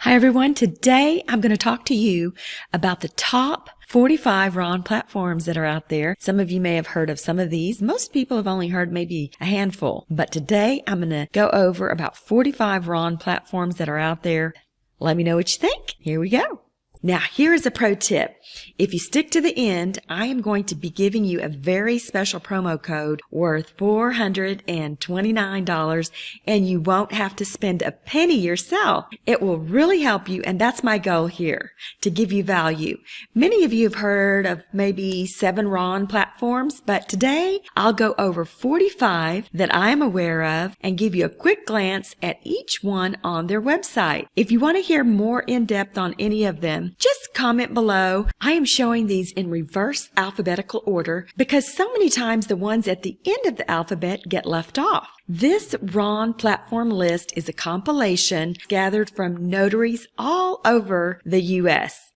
Hi everyone, today I'm going to talk to you about the top 45 RON platforms that are out there. Some of you may have heard of some of these. Most people have only heard maybe a handful. But today I'm going to go over about 45 RON platforms that are out there. Let me know what you think. Here we go. Now, here is a pro tip. If you stick to the end, I am going to be giving you a very special promo code worth $429, and you won't have to spend a penny yourself. It will really help you, and that's my goal here, to give you value. Many of you have heard of maybe 7 RON platforms, but today I'll go over 45 that I am aware of and give you a quick glance at each one on their website. If you want to hear more in depth on any of them, just comment below. I am showing these in reverse alphabetical order because so many times the ones at the end of the alphabet get left off. This RON platform list is a compilation gathered from notaries all over the U.S.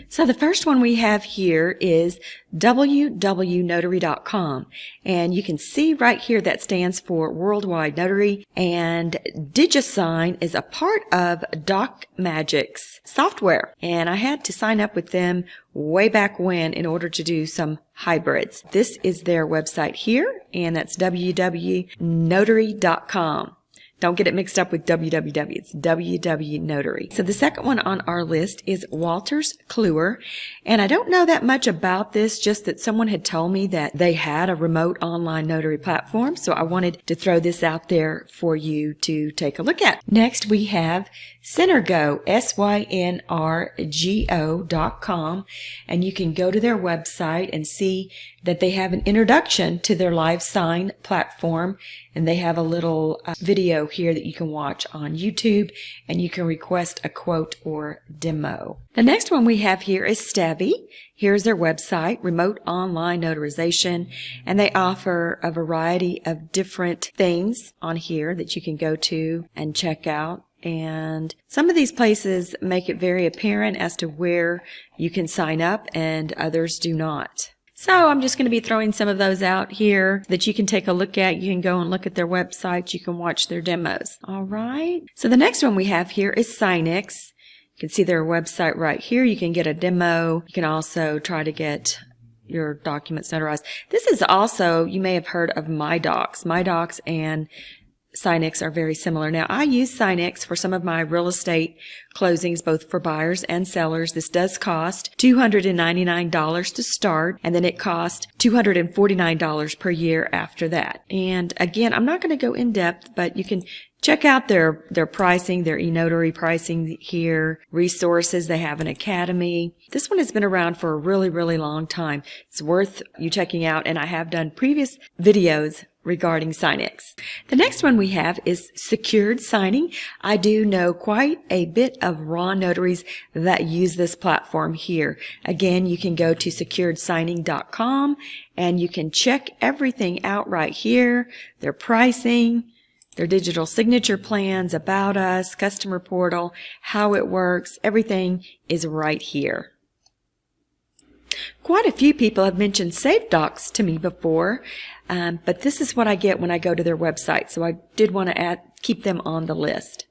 So the first one we have here is www.notary.com, and you can see right here that stands for Worldwide Notary, and Docusign is a part of Docmagic's software, and I had to sign up with them way back when in order to do some hybrids. This is their website here, and that's www.notary.com. Don't get it mixed up with www. It's www.notary. So the second one on our list is Wolters Kluwer. And I don't know that much about this, just that someone had told me that they had a remote online notary platform. So I wanted to throw this out there for you to take a look at. Next, we have Centergo, Synrgo.com. And you can go to their website and see that they have an introduction to their live sign platform. And they have a little video here that you can watch on YouTube, and you can request a quote or demo. The next one we have here is Stabby. Here's their website, Remote Online Notarization, and they offer a variety of different things on here that you can go to and check out. And some of these places make it very apparent as to where you can sign up, and others do not. So I'm just going to be throwing some of those out here that you can take a look at. You can go and look at their website. You can watch their demos. All right. So the next one we have here is Cynics. You can see their website right here. You can get a demo. You can also try to get your documents notarized. This is also, you may have heard of My Docs. My Docs and Cynics are very similar. Now, I use Cynics for some of my real estate closings, both for buyers and sellers. This does cost $299 to start, and then it costs $249 per year after that. And again, I'm not going to go in depth, but you can check out their pricing, their eNotary pricing here, resources. They have an academy. This one has been around for a really, really long time. It's worth you checking out, and I have done previous videos regarding Cynics. The next one we have is Secured Signing. I do know quite a bit of RON notaries that use this platform here. Again, you can go to securedsigning.com and you can check everything out right here. Their pricing, their digital signature plans, about us, customer portal, how it works, everything is right here. Quite a few people have mentioned SafeDocs to me before, but this is what I get when I go to their website, so I did want to keep them on the list.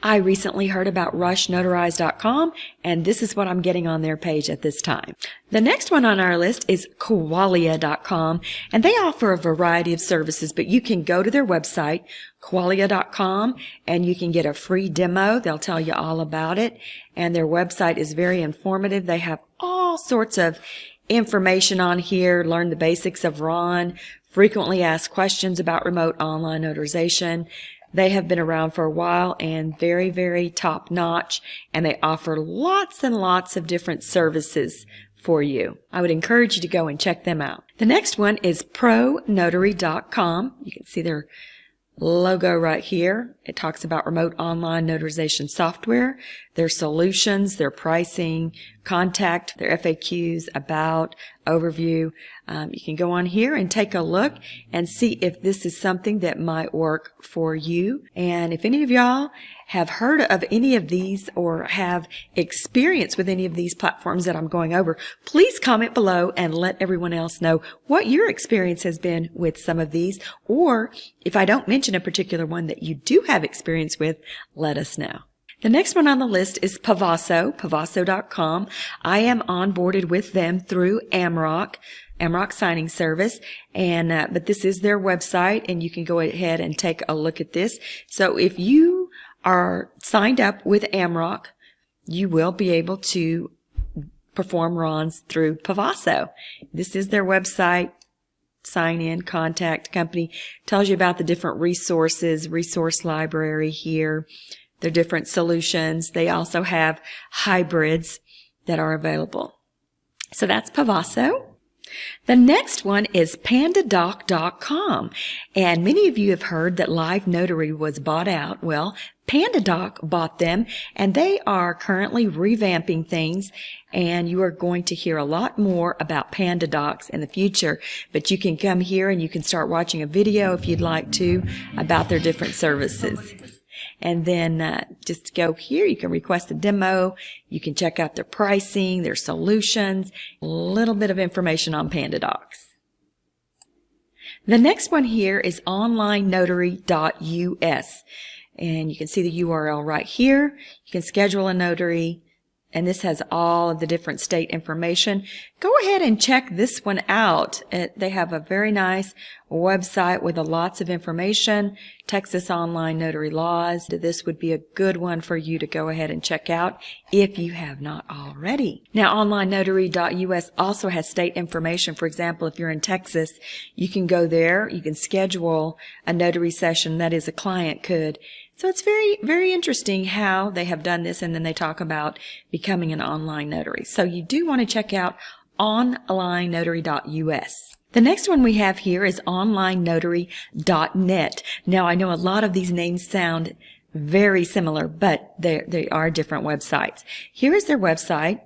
I recently heard about RushNotarize.com, and this is what I'm getting on their page at this time. The next one on our list is Qualia.com, and they offer a variety of services, but you can go to their website, Qualia.com, and you can get a free demo. They'll tell you all about it, and their website is very informative. They have all sorts of information on here. Learn the basics of RON, frequently asked questions about remote online notarization. They have been around for a while and very, very top notch, and they offer lots and lots of different services for you. I would encourage you to go and check them out. The next one is ProNotary.com. You can see their logo right here. It talks about remote online notarization software, their solutions, their pricing, contact, their FAQs, about, overview. You can go on here and take a look and see if this is something that might work for you. And if any of y'all have heard of any of these or have experience with any of these platforms that I'm going over, please comment below and let everyone else know what your experience has been with some of these. Or if I don't mention a particular one that you do have experience with, let us know. The next one on the list is Pavaso.com. I am onboarded with them through Amrock signing service, and but this is their website, and you can go ahead and take a look at this. So if you are signed up with Amrock, you will be able to perform RONs through Pavaso. This is their website. Sign in, contact company, tells you about the different resources, resource library here, their different solutions. They also have hybrids that are available. So that's Pavaso. The next one is Pandadoc Com, and many of you have heard that Live Notary was bought out. Well, Pandadoc bought them, and they are currently revamping things, and you are going to hear a lot more about Pandadocs in the future. But you can come here and you can start watching a video if you'd like to about their different services. And then just go here, you can request a demo, you can check out their pricing, their solutions, a little bit of information on Pandadocs. The next one here is Onlinenotary.us, and you can see the URL right here. You can schedule a notary, and this has all of the different state information. Go ahead and check this one out. They have a very nice website with lots of information. Texas online notary laws. This would be a good one for you to go ahead and check out if you have not already. Now, Onlinenotary.us also has state information. For example, if you're in Texas, you can go there. You can schedule a notary session, that is, a client could. So it's very, very interesting how they have done this, and then they talk about becoming an online notary. So you do want to check out Onlinenotary.us. The next one we have here is Onlinenotary.net. Now, I know a lot of these names sound very similar, but they are different websites. Here is their website,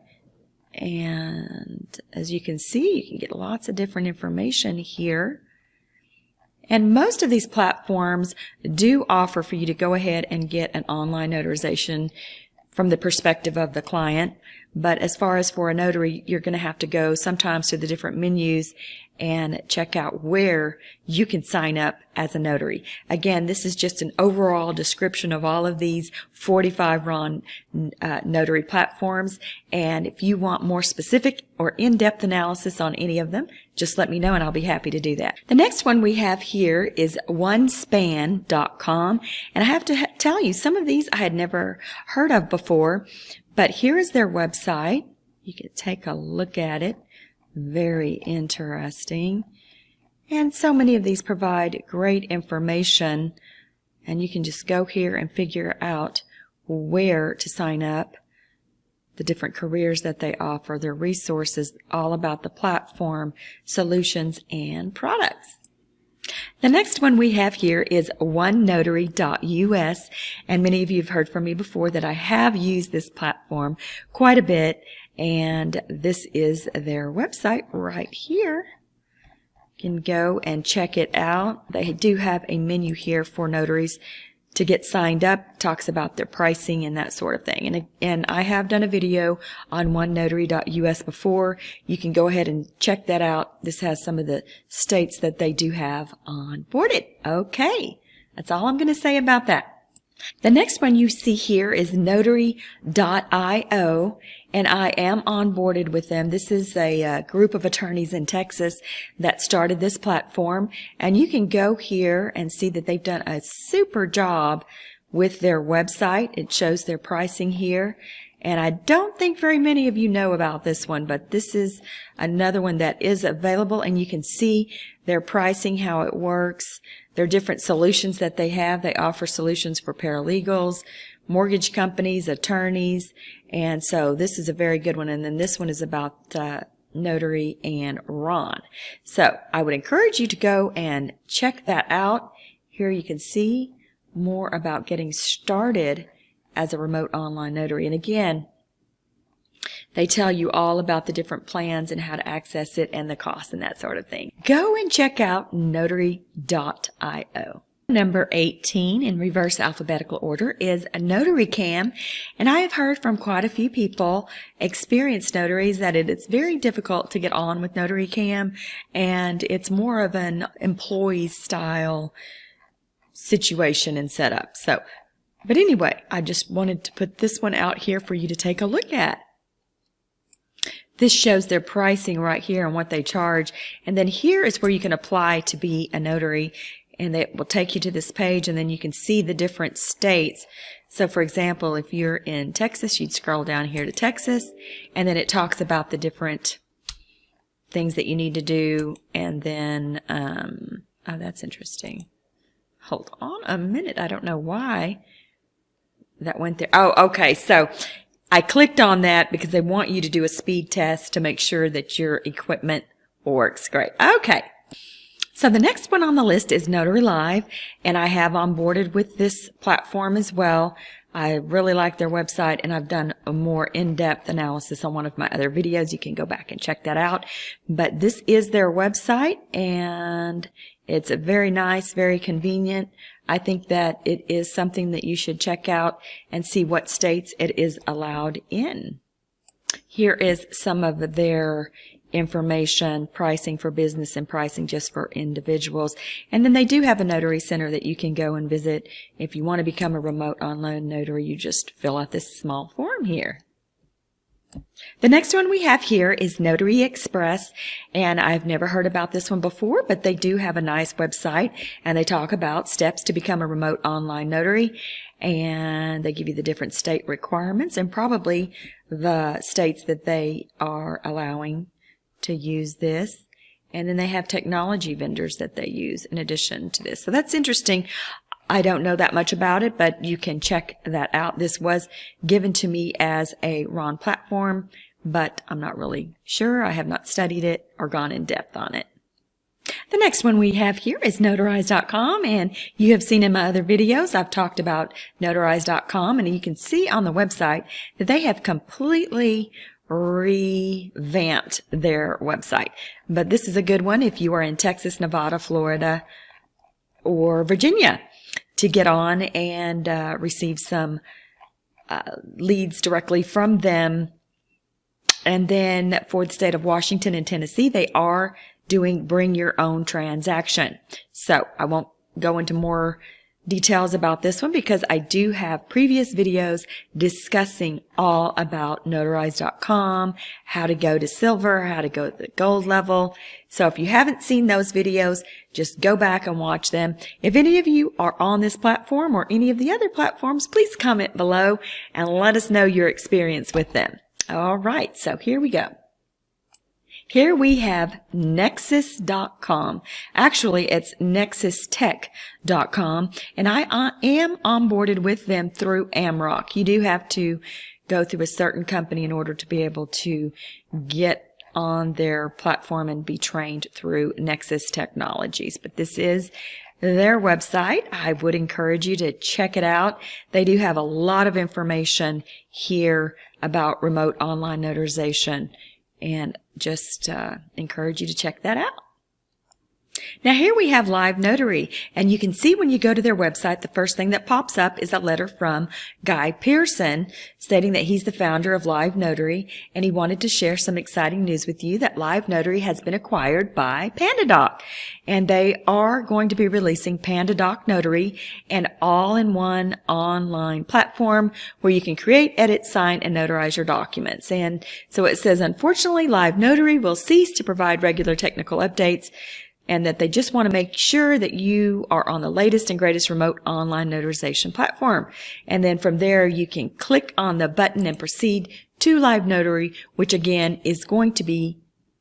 and as you can see, you can get lots of different information here. And most of these platforms do offer for you to go ahead and get an online notarization from the perspective of the client. But as far as for a notary, you're going to have to go sometimes to the different menus and check out where you can sign up as a notary. Again, this is just an overall description of all of these 45 RON notary platforms. And if you want more specific or in-depth analysis on any of them, just let me know and I'll be happy to do that. The next one we have here is Onespan Com. And I have to tell you, some of these I had never heard of before, but here is their website. You can take a look at it. Very interesting. And so many of these provide great information, and you can just go here and figure out where to sign up, the different careers that they offer, their resources, all about the platform, solutions, and products. The next one we have here is OneNotary.us, and many of you have heard from me before that I have used this platform quite a bit, and this is their website right here. You can go and check it out. They do have a menu here for notaries to get signed up, talks about their pricing and that sort of thing. And I have done a video on OneNotary.us before. You can go ahead and check that out. This has some of the states that they do have onboarded. Okay, that's all I'm going to say about that. The next one you see here is Notary.io, and I am onboarded with them. This is a group of attorneys in Texas that started this platform, and you can go here and see that they've done a super job with their website. It shows their pricing here, and I don't think very many of you know about this one, but this is another one that is available, and you can see their pricing, how it works. There are different solutions that they have. They offer solutions for paralegals, mortgage companies, attorneys, and so this is a very good one. And then this one is about notary and RON. So I would encourage you to go and check that out. Here you can see more about getting started as a remote online notary. And again, they tell you all about the different plans and how to access it and the cost and that sort of thing. Go and check out Notary.io. Number 18 in reverse alphabetical order is Notary Com, and I have heard from quite a few people, experienced notaries, that it's very difficult to get on with Notary Com, and it's more of an employee style situation and setup. So But anyway, I just wanted to put this one out here for you to take a look at. This shows their pricing right here and what they charge. And then here is where you can apply to be a notary. And it will take you to this page, and then you can see the different states. So for example, if you're in Texas, you'd scroll down here to Texas, and then it talks about the different things that you need to do. And then, oh, that's interesting. Hold on a minute. I don't know why that went there. Oh, okay. So I clicked on that because they want you to do a speed test to make sure that your equipment works great. Okay. So the next one on the list is Notarylive, and I have onboarded with this platform as well. I really like their website, and I've done a more in-depth analysis on one of my other videos. You can go back and check that out. But this is their website, and it's a very nice, very convenient. I think that it is something that you should check out and see what states it is allowed in. Here is some of their information, pricing for business and pricing just for individuals. And then they do have a notary center that you can go and visit. If you want to become a remote online notary, you just fill out this small form here. The next one we have here is Notary Express, and I've never heard about this one before, but they do have a nice website, and they talk about steps to become a remote online notary, and they give you the different state requirements and probably the states that they are allowing to use this. And then they have technology vendors that they use in addition to this. So that's interesting. I don't know that much about it, but you can check that out. This was given to me as a RON platform, but I'm not really sure. I have not studied it or gone in depth on it. The next one we have here is Notarize.com, and you have seen in my other videos, I've talked about Notarize.com, and you can see on the website that they have completely revamped their website. But this is a good one if you are in Texas, Nevada, Florida, or Virginia to get on and receive some leads directly from them. And then for the state of Washington and Tennessee, they are doing bring your own transaction. So I won't go into more details about this one because I do have previous videos discussing all about Notarize.com, how to go to silver, how to go to the gold level. So if you haven't seen those videos, just go back and watch them. If any of you are on this platform or any of the other platforms, please comment below and let us know your experience with them. All right, so here we go. Here we have Nexus.com. Actually, it's Nexustech.com, and I am onboarded with them through Amrock. You do have to go through a certain company in order to be able to get on their platform and be trained through Nexus Technologies. But this is their website. I would encourage you to check it out. They do have a lot of information here about remote online notarization, and just encourage you to check that out. Now here we have Live Notary, and you can see when you go to their website, the first thing that pops up is a letter from Guy Pearson stating that he's the founder of Live Notary, and he wanted to share some exciting news with you that Live Notary has been acquired by Pandadoc, and they are going to be releasing Pandadoc Notary, an all-in-one online platform where you can create, edit, sign, and notarize your documents. And so it says, unfortunately, Live Notary will cease to provide regular technical updates, and that they just want to make sure that you are on the latest and greatest remote online notarization platform. And then from there, you can click on the button and proceed to Live Notary, which again is going to be,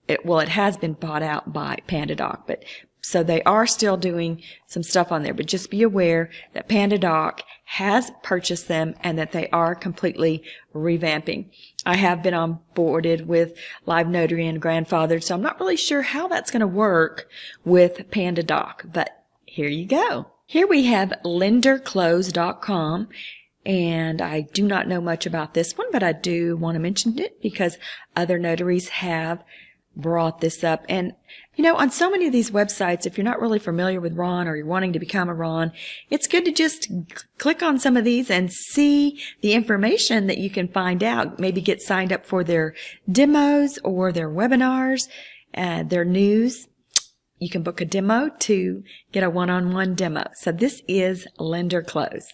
it has been bought out by Pandadoc, but so they are still doing some stuff on there, but just be aware that Pandadoc has purchased them and that they are completely revamping. I have been onboarded with Live Notary and grandfathered, so I'm not really sure how that's going to work with Pandadoc, but here you go. Here we have LenderClose.com, and I do not know much about this one, but I do want to mention it because other notaries have brought this up. And you know, on so many of these websites, if you're not really familiar with RON or you're wanting to become a RON, it's good to just click on some of these and see the information that you can find out. Maybe get signed up for their demos or their webinars, their news. You can book a demo to get a one-on-one demo. So this is LenderClose.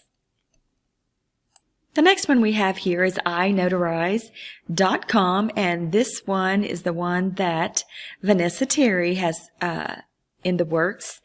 The next one we have here is Inotarize.com, and this one is the one that Vanessa Terry has in the works,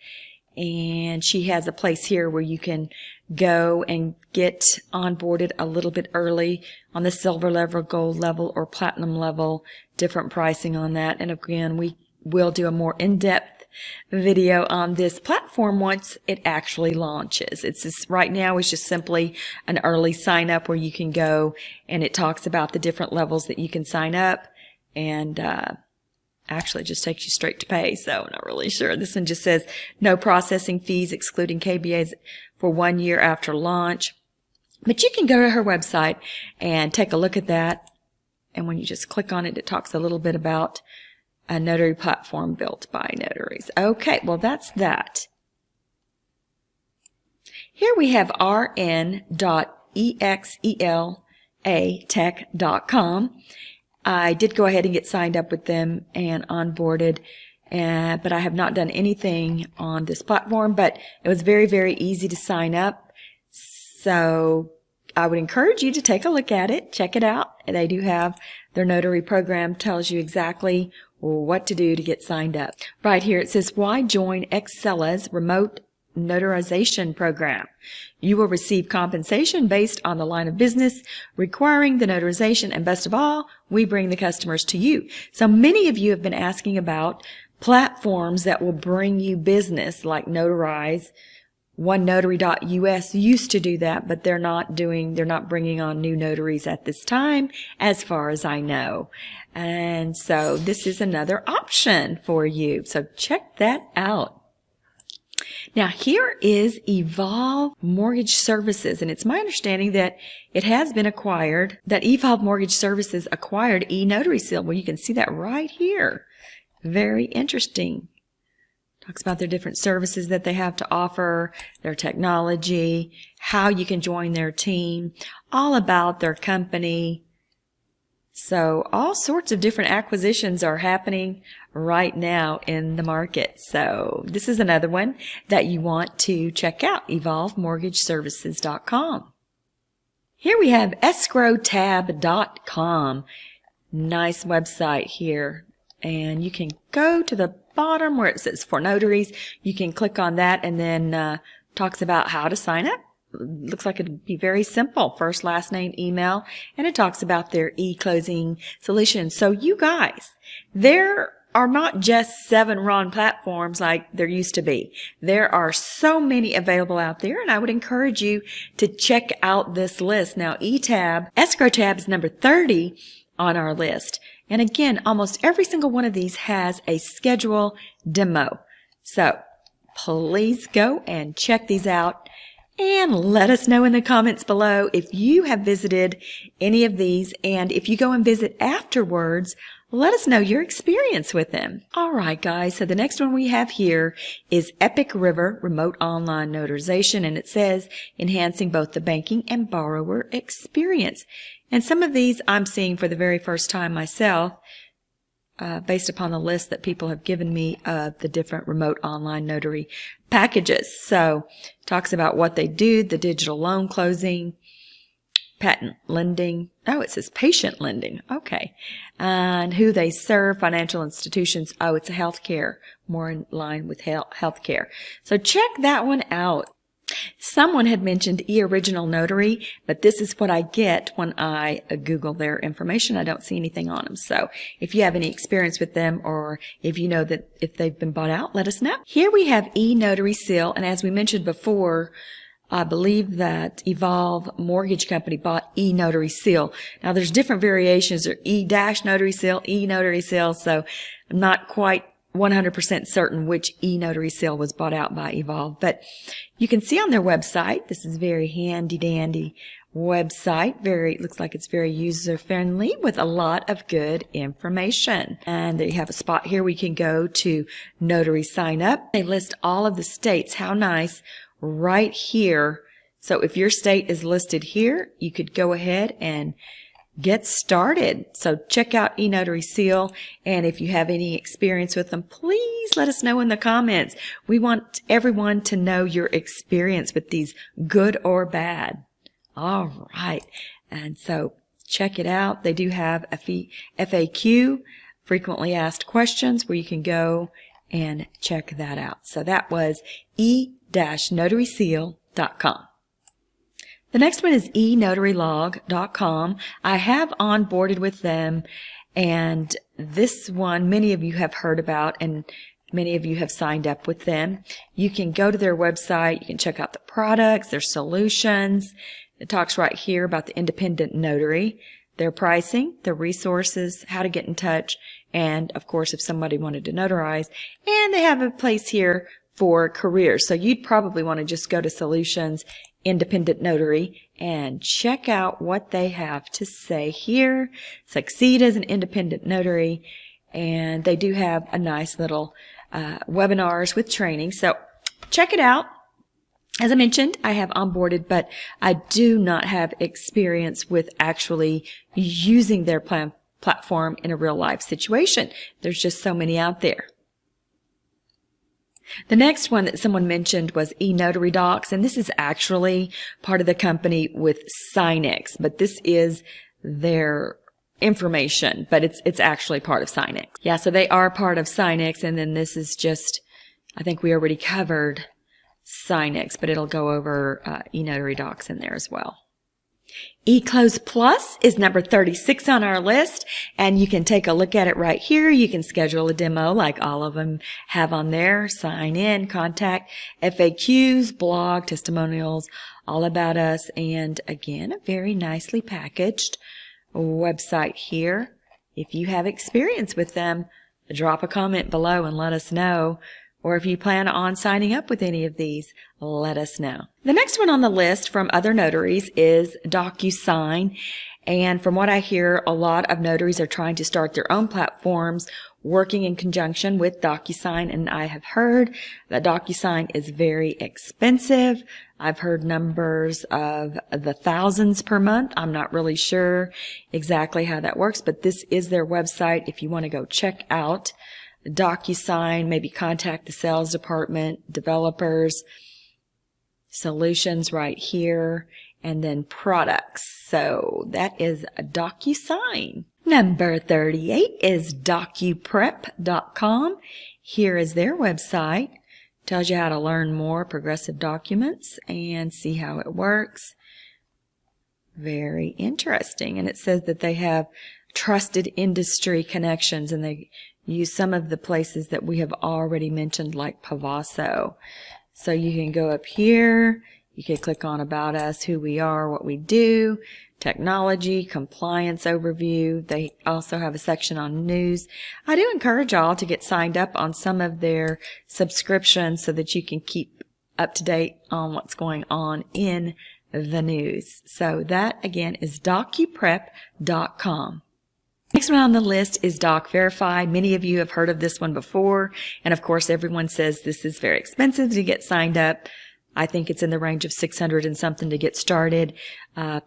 and she has a place here where you can go and get onboarded a little bit early on the silver level, gold level, or platinum level, different pricing on that. And again, we will do a more in-depth video on this platform once it actually launches. It's just, right now it's just simply an early sign up where you can go, and it talks about the different levels that you can sign up, and actually just takes you straight to pay. So I'm not really sure. This one just says no processing fees excluding KBAs for 1 year after launch. But you can go to her website and take a look at that. And when you just click on it, it talks a little bit about a notary platform built by notaries. Okay, well that's that. Here we have rn.exelatech.com. I did go ahead and get signed up with them and onboarded, but I have not done anything on this platform, but it was very, very easy to sign up. So I would encourage you to take a look at it, check it out. They do have their notary program, tells you exactly what to do to get signed up. Right here it says, why join Excela's remote notarization program? You will receive compensation based on the line of business requiring the notarization, and best of all, we bring the customers to you. So many of you have been asking about platforms that will bring you business like Notarize. OneNotary.us used to do that, but they're not bringing on new notaries at this time, as far as I know. And so this is another option for you. So check that out. Now here is Evolve Mortgage Services, and it's my understanding that it has been acquired, that Evolve Mortgage Services acquired eNotary Seal. Well, you can see that right here. Very interesting. Talks about their different services that they have to offer, their technology, how you can join their team, all about their company. So all sorts of different acquisitions are happening right now in the market. So this is another one that you want to check out, evolvemortgageservices.com. Here we have escrowtab.com. Nice website here. And you can go to the bottom where it says for notaries. You can click on that, and then talks about how to sign up. Looks like it'd be very simple. First, last name, email, and it talks about their e-closing solutions. So you guys, there are not just 7 RON platforms like there used to be. There are so many available out there, and I would encourage you to check out this list. Now, Escrow Tab is number 30 on our list. And again, almost every single one of these has a schedule demo. So please go and check these out, and let us know in the comments below if you have visited any of these, and if you go and visit afterwards, let us know your experience with them. All right, guys, so the next one we have here is Epic River Remote Online Notarization, and it says enhancing both the banking and borrower experience. And some of these I'm seeing for the very first time myself, based upon the list that people have given me of the different remote online notary packages. So it talks about what they do, the digital loan closing, patent lending. Oh, it says patient lending. Okay. And who they serve, financial institutions. Oh, it's a healthcare, more in line with healthcare. So check that one out. Someone had mentioned eOriginal Notary, but this is what I get when I Google their information. I don't see anything on them. So if you have any experience with them, or if you know that if they've been bought out, let us know. Here we have eNotary Seal, and as we mentioned before, I believe that Evolve Mortgage Company bought eNotary Seal. Now there's different variations. There E-Notary Seal, eNotary Seal, so I'm not quite 100% certain which eNotary Seal was bought out by Evolve, but you can see on their website, this is very handy dandy website. Looks like it's very user friendly with a lot of good information. And they have a spot here we can go to notary sign up. They list all of the states. How nice, right here. So if your state is listed here, you could go ahead and get started. So check out eNotary Seal, and if you have any experience with them, please let us know in the comments. We want everyone to know your experience with these, good or bad. All right. And so check it out. They do have a FAQ, frequently asked questions, where you can go and check that out. So that was e-notaryseal.com. The next one is eNotaryLog.com. I have onboarded with them, and this one many of you have heard about, and many of you have signed up with them. You can go to their website. You can check out the products, their solutions. It talks right here about the independent notary, their pricing, their resources, how to get in touch, and of course if somebody wanted to notarize. And they have a place here for careers. So you'd probably want to just go to Solutions, Independent Notary, and check out what they have to say here. Succeed as an independent notary. And they do have a nice little webinars with training. So check it out. As I mentioned, I have onboarded, but I do not have experience with actually using their platform in a real life situation. There's just so many out there. The next one that someone mentioned was eNotary Docs, and this is actually part of the company with Cynics, but this is their information, but it's actually part of Cynics. Yeah, so they are part of Cynics, and then this is just, I think we already covered Cynics, but it'll go over eNotary Docs in there as well. Eclose Plus is number 36 on our list, and you can take a look at it right here. You can schedule a demo like all of them have on there. Sign in, contact, FAQs, blog, testimonials, all about us, and again, a very nicely packaged website here. If you have experience with them, drop a comment below and let us know. Or if you plan on signing up with any of these, let us know. The next one on the list from other notaries is Docusign. And from what I hear, a lot of notaries are trying to start their own platforms working in conjunction with Docusign. And I have heard that Docusign is very expensive. I've heard numbers of the thousands per month. I'm not really sure exactly how that works, but this is their website if you want to go check out Docusign, maybe contact the sales department, developers, solutions right here, and then products. So that is Docusign. Number 38 is DocuPrep.com. Here is their website. Tells you how to learn more progressive documents and see how it works. Very interesting. And it says that they have trusted industry connections, and they use some of the places that we have already mentioned, like Pavaso. So you can go up here, you can click on About Us, who we are, what we do, technology, compliance overview. They also have a section on news. I do encourage y'all to get signed up on some of their subscriptions so that you can keep up to date on what's going on in the news. So that again is DocuPrep.com. Next one on the list is DocVerify. Many of you have heard of this one before, and of course everyone says this is very expensive to get signed up. I think it's in the range of $600 and something to get started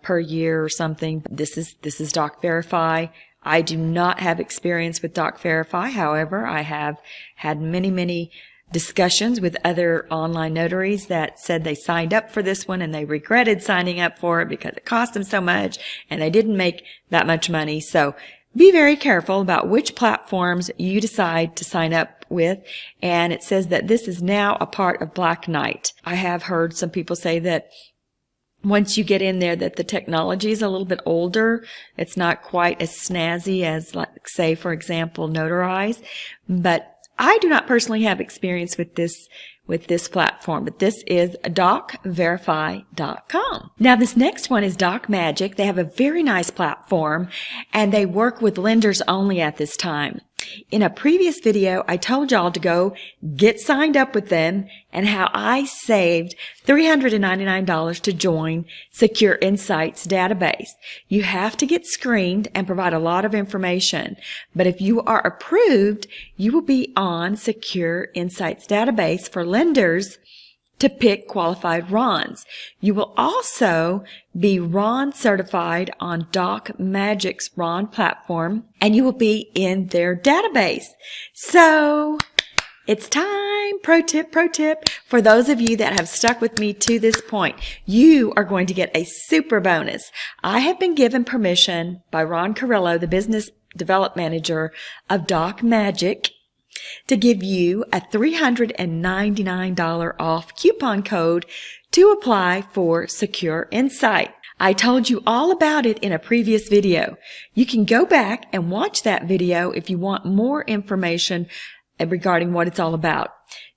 per year or something. This is DocVerify. I do not have experience with DocVerify. However, I have had many discussions with other online notaries that said they signed up for this one and they regretted signing up for it because it cost them so much and they didn't make that much money. So be very careful about which platforms you decide to sign up with. And it says that this is now a part of Black Knight. I have heard some people say that once you get in there that the technology is a little bit older. It's not quite as snazzy as, like, say, for example, Notarize. But I do not personally have experience with this platform, but this is DocVerify.com. Now, this next one is DocMagic. They have a very nice platform, and they work with lenders only at this time. In a previous video, I told y'all to go get signed up with them and how I saved $399 to join Secure Insight's database. You have to get screened and provide a lot of information, but if you are approved, you will be on Secure Insight's database for lenders to pick qualified RONs. You will also be RON certified on DocMagic's RON platform, and you will be in their database. So It's time! Pro tip, pro tip. For those of you that have stuck with me to this point, you are going to get a super bonus. I have been given permission by Ron Carrillo, the business development manager of Doc Magic, to give you a $399 off coupon code to apply for Secure Insight. I told you all about it in a previous video. You can go back and watch that video if you want more information regarding what it's all about.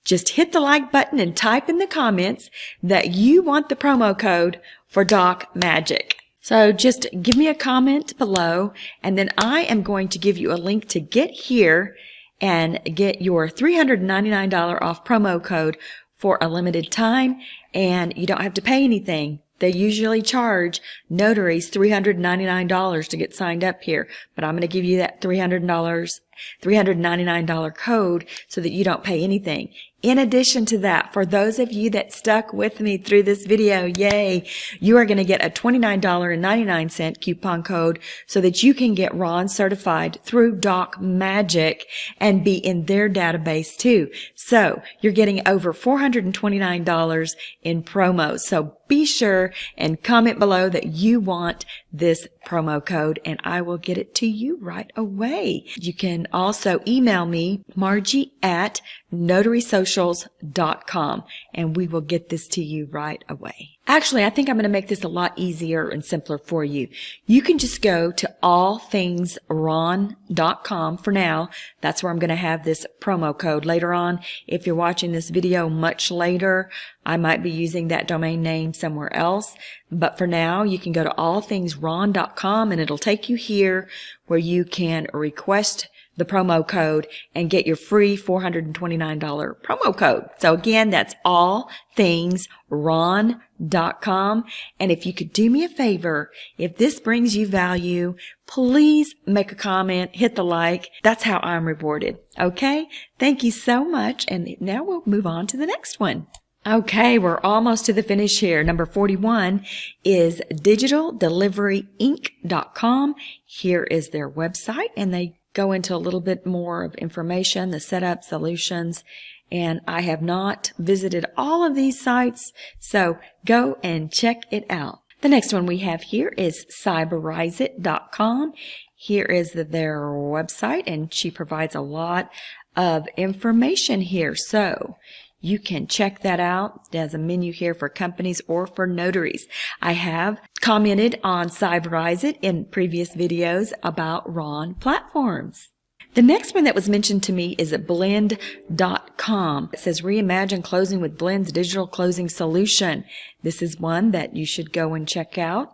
Just hit the like button and type in the comments that you want the promo code for Doc Magic. So just give me a comment below, and then I am going to give you a link to get here and get your $399 off promo code for a limited time, and you don't have to pay anything. They usually charge notaries $399 to get signed up here, but I'm going to give you that $399 code so that you don't pay anything. In addition to that, for those of you that stuck with me through this video, yay, you are going to get a $29.99 coupon code so that you can get Ron certified through Doc Magic and be in their database too. So you're getting over $429 in promos. So be sure and comment below that you want this promo code and I will get it to you right away. You can also email me, Margie@notarysocials.com, and we will get this to you right away. Actually, I think I'm going to make this a lot easier and simpler for you. You can just go to allthingsron.com for now. That's where I'm going to have this promo code. Later on, if you're watching this video much later, I might be using that domain name somewhere else. But for now, you can go to allthingsron.com and it'll take you here where you can request the promo code and get your free $429 promo code. So again, that's allthingsron.com. And if you could do me a favor, if this brings you value, please make a comment, hit the like. That's how I'm rewarded. Okay? Thank you so much. And now we'll move on to the next one. Okay, we're almost to the finish here. Number 41 is digitaldeliveryinc.com. Here is their website, and they go into a little bit more of information, the setup, solutions, and I have not visited all of these sites, so go and check it out. The next one we have here is Cyberizeit.com. Here is their website, and she provides a lot of information here, so you can check that out. There's a menu here for companies or for notaries. I have commented on Cyberizeit in previous videos about Ron platforms. The next one that was mentioned to me is Blend.com. It says reimagine closing with Blend's digital closing solution. This is one that you should go and check out.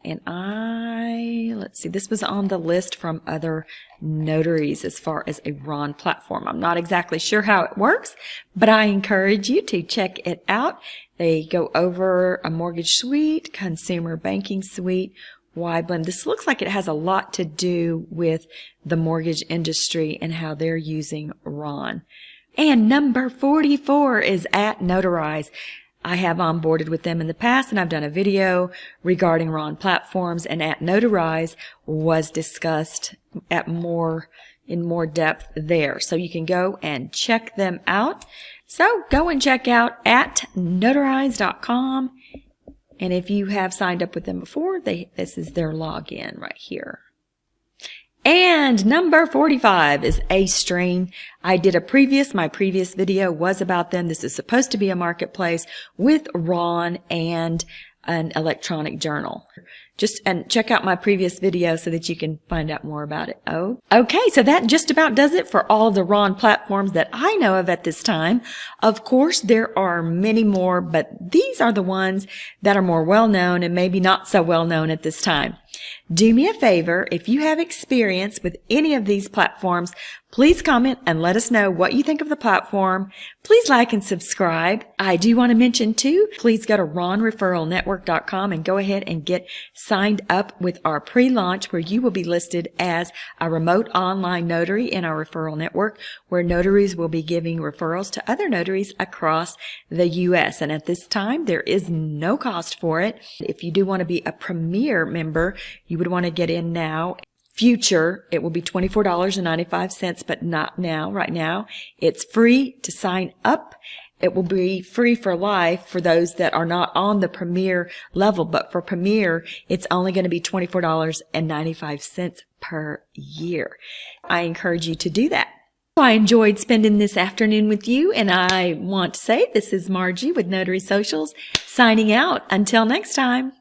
And let's see, this was on the list from other notaries as far as a Ron platform. I'm not exactly sure how it works, but I encourage you to check it out. They go over a mortgage suite, consumer banking suite, why Blend. This looks like it has a lot to do with the mortgage industry and how they're using Ron. And number 44 is @Notarize. I have onboarded with them in the past, and I've done a video regarding Ron platforms, and @Notarize was discussed in more depth there. So you can go and check them out. So go and check out @Notarize.com. And if you have signed up with them before, this is their login right here. And number 45 is A-Stream. I did my previous video was about them. This is supposed to be a marketplace with Ron and an electronic journal. And check out my previous video so that you can find out more about it. Oh, okay. So that just about does it for all of the Ron platforms that I know of at this time. Of course, there are many more, but these are the ones that are more well known and maybe not so well known at this time. Do me a favor, if you have experience with any of these platforms, please comment and let us know what you think of the platform. Please like and subscribe. I do want to mention too, please go to ronreferralnetwork.com and go ahead and get signed up with our pre-launch where you will be listed as a remote online notary in our referral network where notaries will be giving referrals to other notaries across the U.S. And at this time, there is no cost for it. If you do want to be a premier member, you would want to get in now. future, it will be $24.95, but not now. Right now, it's free to sign up. It will be free for life for those that are not on the Premier level, but for Premier, it's only going to be $24.95 per year. I encourage you to do that. I enjoyed spending this afternoon with you, and I want to say this is Margie with Notary Socials signing out. Until next time.